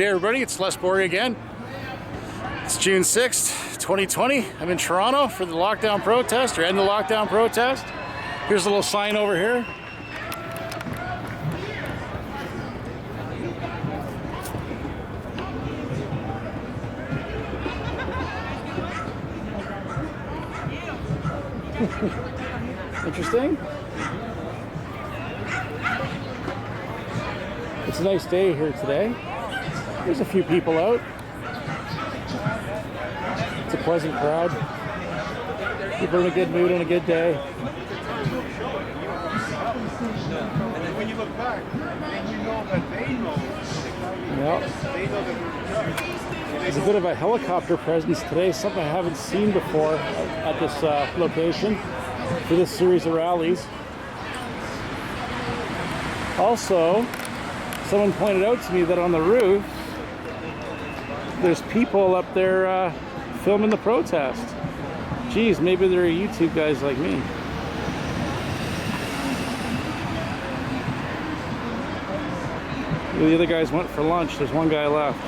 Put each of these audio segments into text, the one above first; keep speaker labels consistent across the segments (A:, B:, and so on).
A: Hey everybody, it's Les Bory again. It's June 6th, 2020. I'm in Toronto for the lockdown protest, or end the lockdown protest. Here's a little sign over here. Interesting. It's a nice day here today. There's a few people out. It's a pleasant crowd. People in a good mood on a good day.
B: And then when you look back, then you know that they know.
A: Yeah.
B: They know that
A: There's a bit of a helicopter presence today, something I haven't seen before at this location for this series of rallies. Also, someone pointed out to me that on the roof, there's people up there filming the protest. Geez, maybe they're YouTube guys like me. The other guys went for lunch. There's one guy left.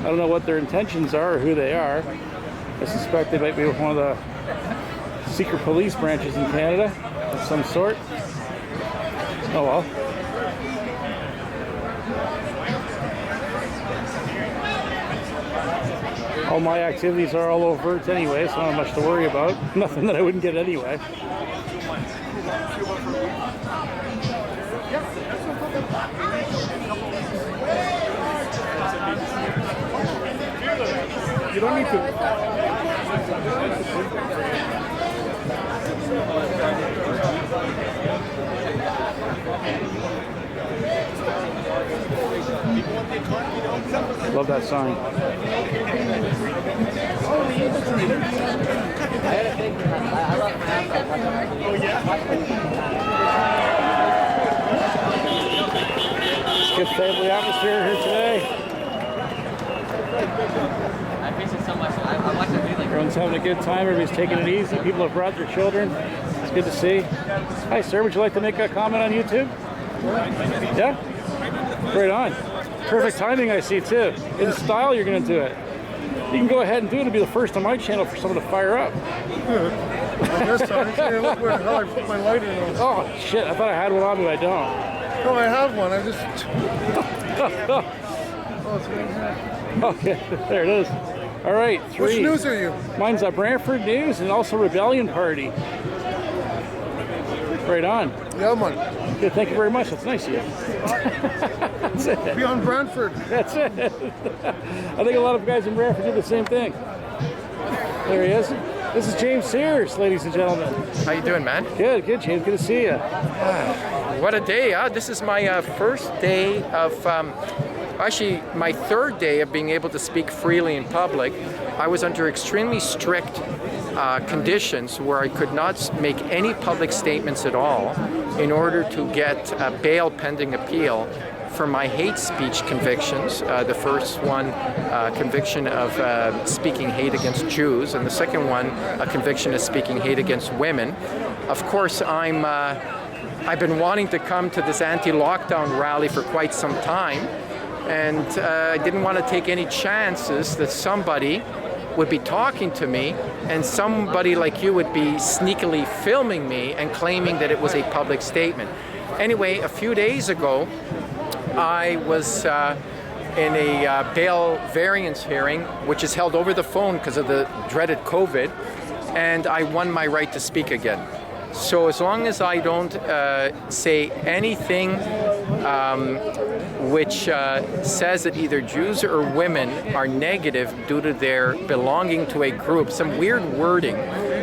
A: I don't know what their intentions are or who they are. I suspect they might be with one of the secret police branches in Canada of some sort. Oh well. All my activities are all overt anyway, so I don't have much to worry about. Nothing that I wouldn't get anyway. You don't need to. Love that sign. It's a good family atmosphere here today.
C: I appreciate so much. I watch it really.
A: Everyone's having a good time. Everybody's taking it easy. People have brought their children. It's good to see. Hi, sir. Would you like to make a comment on YouTube? Yeah? Right on. Perfect timing, I see, too. In style, you're going to do it. You can go ahead and do it. It'll be the first on my channel for someone to fire up.
B: this time, look where the hell I put my lighter on.
A: Oh, shit. I thought I had one on me. I don't.
B: No, I have one. I just. Oh, it's right here.
A: Okay, there it is. All right, 3.
B: Which news are you?
A: Mine's a Brantford News and also Rebellion Party. Right on.
B: Yeah, man.
A: Good, thank you very much. That's nice of you. That's it.
B: Be on Brantford.
A: That's it. I think a lot of guys in Brantford do the same thing. There he is. This is James Sears, ladies and gentlemen.
D: How you doing, man?
A: Good, good, James. Good to see you.
D: What a day, huh? This is my first day of, actually my third day of being able to speak freely in public. I was under extremely strict conditions where I could not make any public statements at all in order to get bail pending appeal for my hate speech convictions. The first one, conviction of speaking hate against Jews, and the second one, a conviction of speaking hate against women. Of course, I've been wanting to come to this anti-lockdown rally for quite some time, and I didn't want to take any chances that somebody would be talking to me and somebody like you would be sneakily filming me and claiming that it was a public statement. Anyway, a few days ago, I was in a bail variance hearing, which is held over the phone because of the dreaded COVID, and I won my right to speak again. So as long as I don't say anything which says that either Jews or women are negative due to their belonging to a group, some weird wording,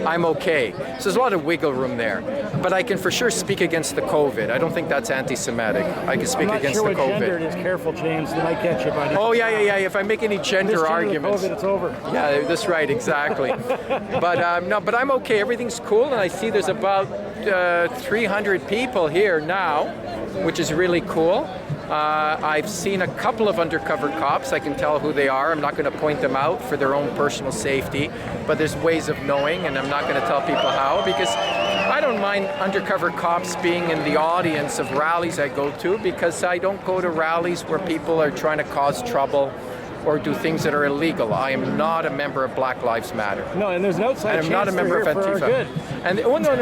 D: I'm okay. So there's a lot of wiggle room there. But I can for sure speak against the COVID. I don't think that's anti-Semitic. I can speak against the COVID.
A: I'm not sure what gender it is. Careful, James. They might get you, buddy.
D: Oh, yeah. If I make any gender arguments.
A: COVID, it's over.
D: Yeah, that's right, exactly. But no, but I'm okay. Everything's cool, and I see there's about 300 people here now, which is really cool. I've seen a couple of undercover cops. I can tell who they are. I'm not going to point them out for their own personal safety, but there's ways of knowing, and I'm not going to tell people how, because I don't mind undercover cops being in the audience of rallies I go to, because I don't go to rallies where people are trying to cause trouble or do things that are illegal. I am not a member of Black Lives Matter.
A: No, and there's an outside
D: I'm not a
A: chance
D: member of
A: they're here for our good.
D: Antifa. And oh no,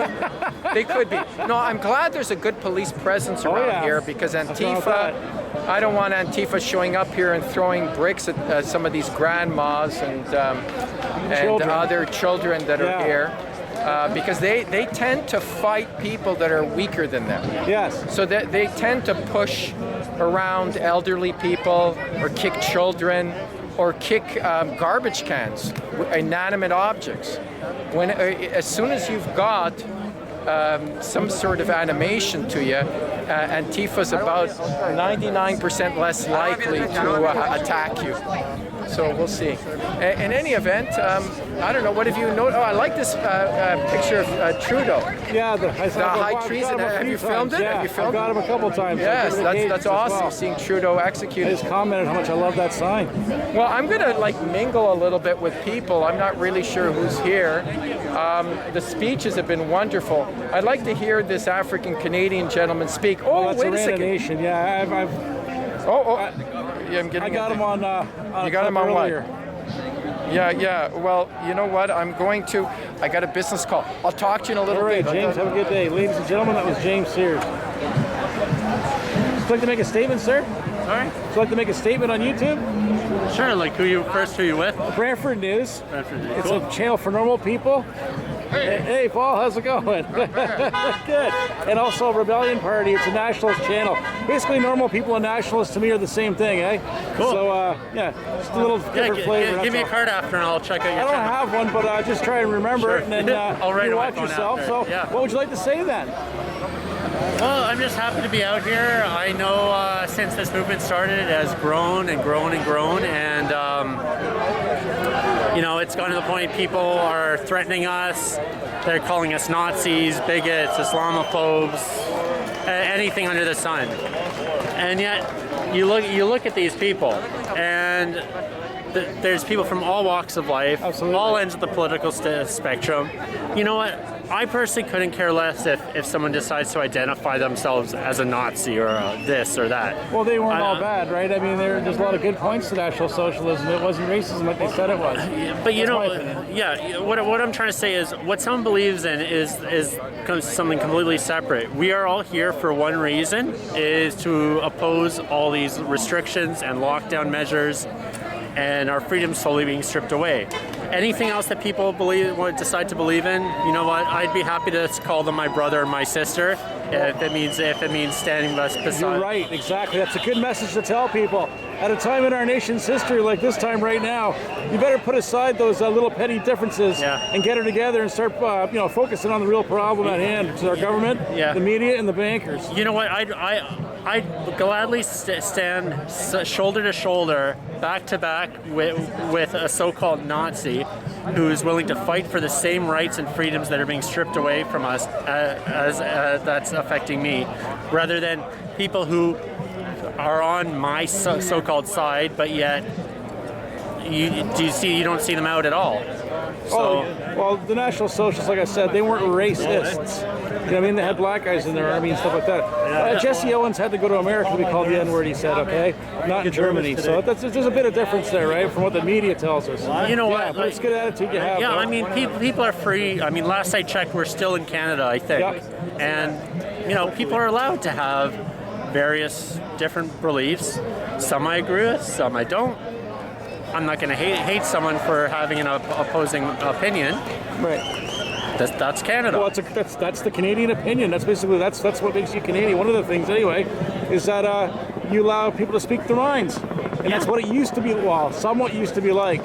D: they could be. No, I'm glad there's a good police presence around here, because Antifa. I don't want Antifa showing up here and throwing bricks at some of these grandmas and other children that are here. Because they tend to fight people that are weaker than them.
A: Yes.
D: So they tend to push around elderly people, or kick children, or kick garbage cans, inanimate objects. As soon as you've got some sort of animation to you, Antifa's about 99% less likely to attack you. So we'll see. In any event, I don't know. What have you noticed? Oh, I like this picture of Trudeau.
A: Yeah, the
D: high treason. Have you filmed it?
A: Yeah,
D: Have you filmed
A: I've got him a couple times.
D: Yes, that's awesome.
A: Well.
D: Seeing Trudeau
A: I
D: executed.
A: just commented how much I love that sign.
D: Well, I'm gonna mingle a little bit with people. I'm not really sure who's here. The speeches have been wonderful. I'd like to hear this African Canadian gentleman speak. Oh,
A: That's
D: wait a second.
A: Nation. Yeah,
D: Yeah, I'm getting.
A: I got him on.
D: You got him on
A: earlier.
D: what? Yeah. Well, you know what? I got a business call. I'll talk to you in a little
A: All right,
D: bit.
A: James. Have a good day, ladies and gentlemen. That was James Sears. Would you like to make a statement, sir?
E: Sorry?
A: Would you like to make a statement on YouTube?
E: Sure, like who you with?
A: Brantford News.
E: Bradford News.
A: It's
E: Cool.
A: a channel for normal people. Hey, Paul, how's it going? Good. And also Rebellion Party. It's a nationalist channel. Basically, normal people and nationalists to me are the same thing, eh?
E: Cool.
A: So, just a little different flavor.
E: Give me a
A: that's all.
E: card after and I'll check out your
A: I don't
E: channel.
A: have one, but just try and remember
E: Sure.
A: it, and then
E: I'll write
A: you
E: on my
A: watch
E: phone
A: yourself.
E: after.
A: So,
E: Yeah.
A: what would you like to say then?
E: Well, I'm just happy to be out here. I know since this movement started, it has grown and grown and grown, and it's gotten to the point people are threatening us. They're calling us Nazis, bigots, Islamophobes, anything under the sun. And yet, you look at these people, and there's people from all walks of life,
A: Absolutely.
E: all ends of the political spectrum. You know what? I personally couldn't care less if someone decides to identify themselves as a Nazi or this or that.
A: Well, they weren't all bad, right? I mean, there's a lot of good points to National Socialism. It wasn't racism like they said it was.
E: But
A: That's my opinion.
E: what I'm trying to say is what someone believes in is something completely separate. We are all here for one reason, is to oppose all these restrictions and lockdown measures and our freedoms slowly being stripped away. Anything else that people decide to believe in, you know what? I'd be happy to call them my brother or my sister if it means standing beside.
A: You're right, exactly. That's a good message to tell people. At a time in our nation's history like this time right now, you better put aside those little petty differences and get her together and start, focusing on the real problem at hand, which is our government, the media, and the bankers.
E: You know what? I'd gladly stand shoulder to shoulder, back to back with a so-called Nazi who is willing to fight for the same rights and freedoms that are being stripped away from us as that's affecting me, rather than people who are on my so-called side, but yet you don't see them out at all. So,
A: well, the National Socialists, like I said, they weren't racists. You know what I mean? They had black guys in their army and stuff like that. Jesse Owens had to go to America to be called the N-word, he said, okay? Not in Germany. So there's a bit of difference there, right, from what the media tells us.
E: You know what?
A: But it's a good attitude you have.
E: Yeah,
A: though.
E: I mean, people are free. I mean, last I checked, we're still in Canada, I think.
A: Yep.
E: And, people are allowed to have various different beliefs. Some I agree with, some I don't. I'm not going to hate someone for having an opposing opinion.
A: Right.
E: That's Canada.
A: Well, that's the Canadian opinion. That's basically that's what makes you Canadian. One of the things, anyway, is that you allow people to speak their minds, and that's what it used to be. Well, somewhat used to be like.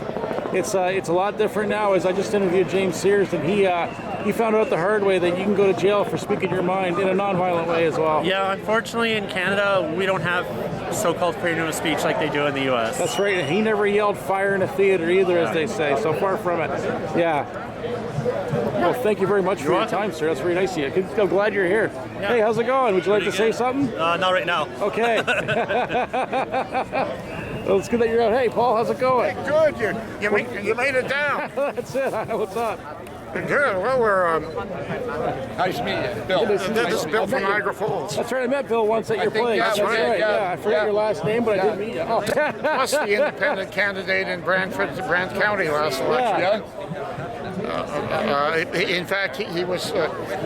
A: It's a lot different now. As I just interviewed James Sears, and he found out the hard way that you can go to jail for speaking your mind in a non-violent way as well.
E: Yeah, unfortunately, in Canada, we don't have so-called freedom of speech like they do in the U.S.
A: That's right. And he never yelled fire in a theater either, as they say. So far from it. Yeah. Well, thank you very much for your time, sir. That's very nice of you. I'm glad you're here.
E: Yeah.
A: Hey, how's it going? Would you like to say something?
E: Not right now.
A: Okay. Well, it's good that you're out. Hey, Paul, how's it going?
B: Good, you made it down.
A: That's it. What's up?
F: Good. Well, we're nice to meet you, Bill. This is Bill from Niagara Falls.
A: That's right. I met Bill once at your place.
F: that's right.
A: Yeah, I forget your last name, but I did meet you. Oh.
F: Plus the independent candidate in Brant County last election. In fact, he was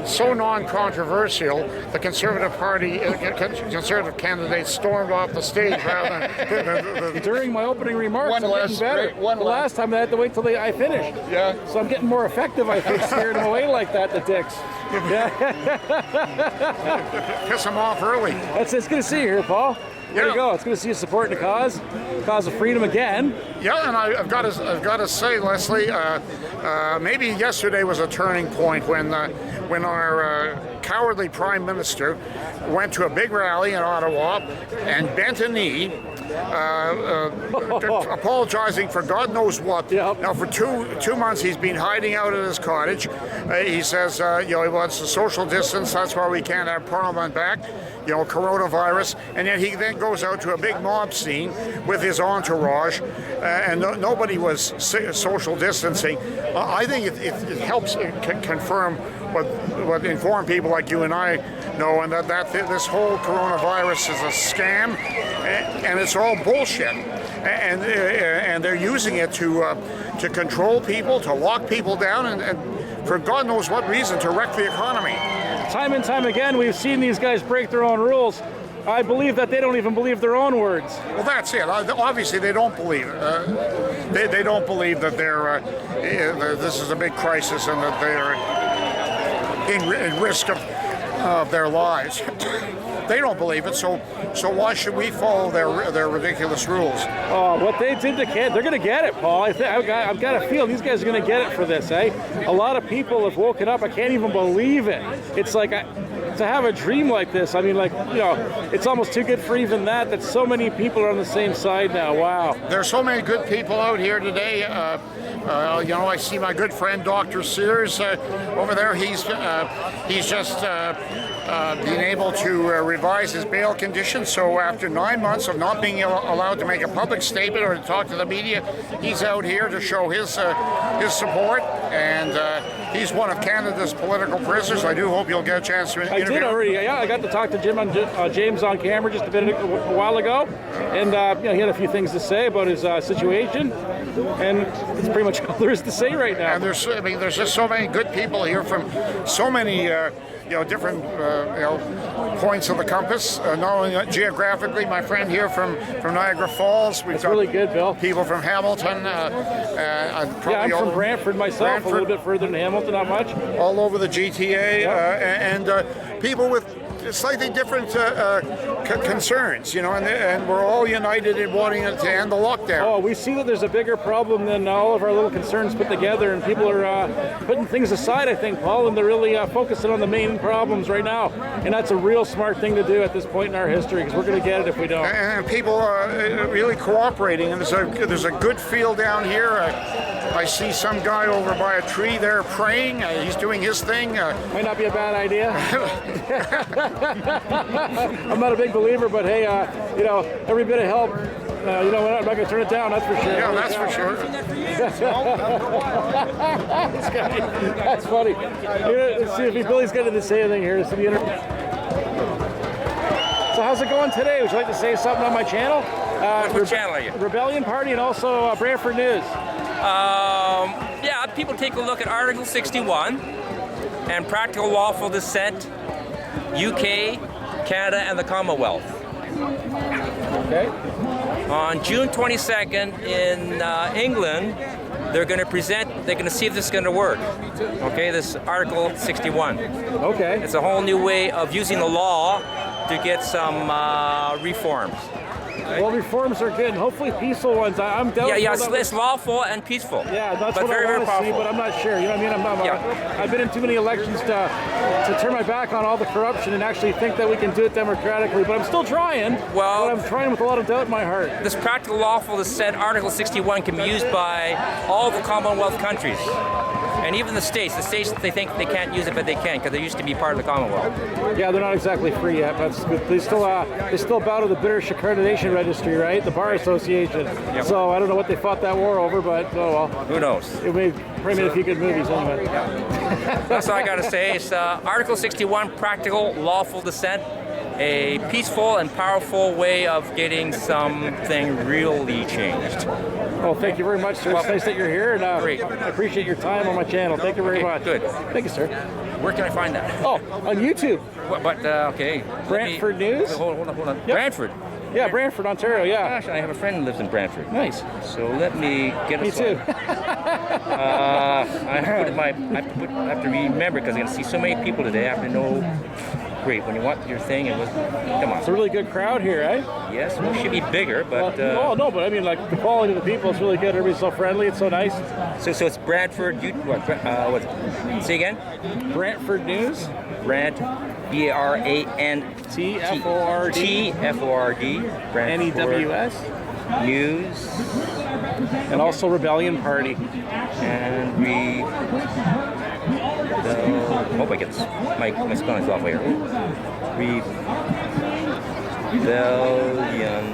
F: so non-controversial, the Conservative Party, Conservative candidate stormed off the stage rather than
A: During my opening remarks,
F: One
A: I'm
F: less,
A: getting better.
F: right,
A: The last time I had to wait till I finished.
F: Yeah.
A: So I'm getting more effective, I think, scaring them away like that, the dicks. Yeah.
F: piss him off early.
A: It's good to see you here, Paul. There you go. It's good to see you supporting the cause of freedom again.
F: Yeah, and I've got to say, Leslie, maybe yesterday was a turning point when our cowardly Prime Minister went to a big rally in Ottawa and bent a knee, apologizing for God knows what.
A: Yep.
F: Now, for two months, he's been hiding out at his cottage. He says, he wants the social distance. That's why we can't have Parliament back. Coronavirus, and then he goes out to a big mob scene with his entourage, and nobody was social distancing. I think it helps confirm what informed people like you and I know, and that this whole coronavirus is a scam, and it's all bullshit. And they're using it to control people, to lock people down, and for God knows what reason, to wreck the economy.
A: Time and time again, we've seen these guys break their own rules. I believe that they don't even believe their own words.
F: Well, that's it. Obviously, they don't believe it. They don't believe that this is a big crisis and that they're in risk of their lives. They don't believe it, so why should we follow their ridiculous rules?
A: Oh, what they did to kids, they're going to get it, Paul. I've got a feel these guys are going to get it for this, eh? A lot of people have woken up. I can't even believe it. It's like to have a dream like this. I mean, it's almost too good for even that so many people are on the same side now. Wow.
F: There's so many good people out here today. I see my good friend Dr. Sears over there. He's just being able to revise his bail conditions. So after 9 months of not being allowed to make a public statement or to talk to the media, he's out here to show his support. And he's one of Canada's political prisoners. I do hope you'll get a chance to interview him.
A: I did already. Yeah, I got to talk to James on camera just a while ago, and he had a few things to say about his situation, and it's pretty much all there is to say right now.
F: And there's just so many good people here from so many different points of the compass. Not only geographically, my friend here from Niagara Falls. We've got
A: really good, Bill.
F: People from Hamilton.
A: I'm from Brantford myself, a little bit further than Hamilton, not much.
F: All over the GTA, and people with slightly different concerns, and we're all united in wanting to end the lockdown.
A: Oh, we see that there's a bigger problem than all of our little concerns put together, and people are putting things aside, I think, Paul, and they're really focusing on the main problems right now. And that's a real smart thing to do at this point in our history, because we're going to get it if we don't.
F: And people are really cooperating, and there's a good feel down here. I see some guy over by a tree there praying. He's doing his thing.
A: Might not be a bad idea. I'm not a big believer, but hey, every bit of help. I'm not going to turn it down. That's for sure.
F: Yeah, that's for sure.
A: This guy, that's funny. Let's see if Billy's got to say anything here. So how's it going today? Would you like to say something on my channel?
G: What channel are you?
A: Rebellion Party and also Brantford News.
G: People take a look at Article 61 and practical lawful descent, UK, Canada, and the Commonwealth.
A: Okay.
G: On June 22nd in England, they're going to see if this is going to work. Okay, this Article 61.
A: Okay.
G: It's a whole new way of using the law to get some reforms.
A: Well, reforms are good, and hopefully peaceful ones. I'm doubtful.
G: Yeah, it's lawful and peaceful.
A: Yeah, that's
G: but
A: what
G: very,
A: I want to see, but I'm not sure. You know what I mean? I've been in too many elections to turn my back on all the corruption and actually think that we can do it democratically. But I'm still trying.
G: Well,
A: but I'm trying with a lot of doubt in my heart.
G: This practical lawful descent, Article 61, can be used by all the Commonwealth countries. And even the states they think they can't use it, but they can because they used to be part of the Commonwealth.
A: Yeah, they're not exactly free yet, but they still bow to the British Accreditation Registry, right? The Bar Association.
G: Yep.
A: So I don't know what they fought that war over, but oh well.
G: Who knows?
A: It probably made a few good movies anyway.
G: That's all I got to say. It's Article 61, practical, lawful descent. A peaceful and powerful way of getting something really changed.
A: Well, thank you very much, sir. It's nice that you're here, and
G: Great.
A: I appreciate your time on my channel. Thank you very
G: Okay,
A: much.
G: good.
A: Thank you, sir.
G: Where can I find that?
A: Oh, on YouTube.
G: But okay.
A: Brantford News?
G: Hold on.
A: Yep.
G: Brantford.
A: Yeah, Brantford, Ontario. Yeah.
G: Gosh, I have a friend who lives in Brantford.
A: Nice.
G: So let me get a
A: Me too.
G: I have to remember because I'm going to see so many people today. I have to know. Great. When you want your thing, come on.
A: It's a really good crowd here, eh?
G: Yes, it should be bigger, but.
A: Oh no, but I mean, like the quality of the people is really good. Everybody's so friendly. It's so nice.
G: So it's Brantford. What? Say again.
A: Brantford News.
G: Brant. BRANTFORD.
A: NEWS.
G: News.
A: And also Rebellion Party.
G: And hope I get this. My spelling's off here. Rebellion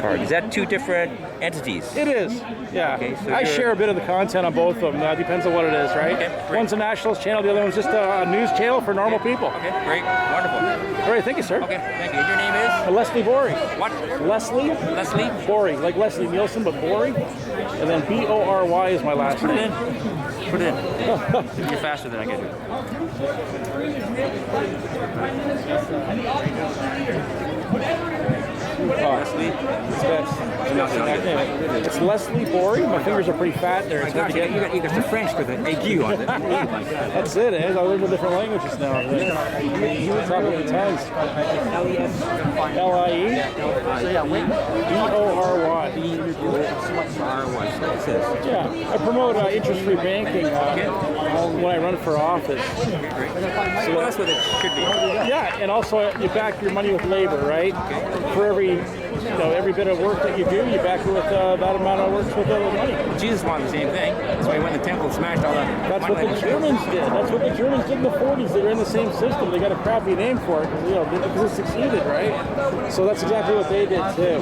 G: Party. Is that two different entities?
A: It is. Yeah.
G: Okay, so
A: I
G: you're-
A: share a bit of the content on both of them. Depends on what it is, right?
G: Okay, great.
A: One's a nationalist channel, the other one's just a news channel for normal people.
G: Okay, great. Wonderful.
A: All right, thank you, sir.
G: Okay, thank you. Your name is?
A: Leslie Bory.
G: What?
A: Leslie
G: Leslie?
A: Bory, like Leslie Nielsen, but Bory. And then Bory is my last
G: Put it
A: name.
G: in. Put it in. You're faster than I can do. Leslie?
A: It's Leslie Bory. My fingers are pretty fat there. It's hard to get.
G: You got the French with an AQ on it.
A: That's it, eh? I learned the different languages now. Top of the tongues. L-I-E? B-O-R-Y. Yeah, I promote interest-free banking when I run for office.
G: So that's what it should be.
A: Yeah, and also you back your money with labor, right? For every bit of work that you do, you back it with that amount of work with money.
G: Jesus wanted the same thing. That's why he went to the temple and smashed all that.
A: That's what the Germans did. That's what the Germans did in the 40s. They were in the same system. They got a crappy name for it because it succeeded, right? So that's exactly what they did too.